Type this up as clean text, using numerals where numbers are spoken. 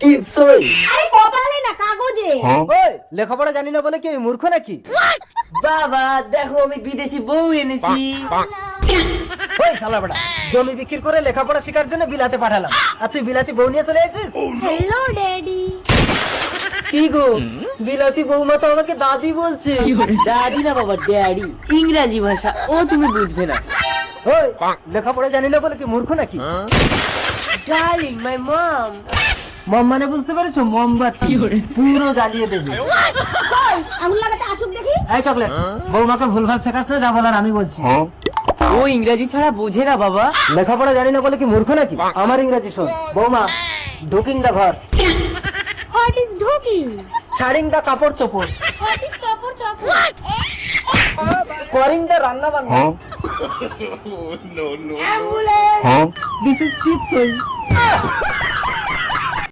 Tips ওই আরে কপালে না কাগজে। ওই লেখাপড়া জানি না বলে কি আমি মূর্খ নাকি? বাবা দেখো আমি বিদেশি বউ এনেছি। ওই শালা বড়া, জমি বিক্রি করে লেখাপড়া শেখার জন্য বিলাতে পাঠালাম, আর তুই বিলাতি বউ নিয়ে চলে এসেছিস? Hello daddy. কি গো, বিলাতি বৌমা তো আমাকে দাদি বলছে। দাদি না বাবা, ড্যাডি, ইংরেজি ভাষা, ও তুমি বুঝবে না। ওই লেখাপড়া জানি না বলে কি মূর্খ নাকি? ডার্লিং মাই মম। মম মানে বুঝতে পেরেছো? মোমবাতি পুরো জ্বালিয়ে দেবে। কই আঙুল লাগাতে আসুক দেখি। এই চকলেট, বৌমাকে ভুলভাল শেখাস না, যা বলার আমি বলছি। ও ইংরেজি ছাড়া বোঝে না বাবা। লেখাপড়া জানি না বলে কি মূর্খ নাকি? আমার ইংরেজি শোন। বৌমা, ঢুকিং দা ঘর, হোয়াট ইজ ঢুকিং? ছাড়িং দা কাপড় চোপড়, হোয়াট ইজ চপর চপর? করিং দা রান্না বান্না, অ্যাম্বুলেন্স। দিস ইজ টিপস ওই।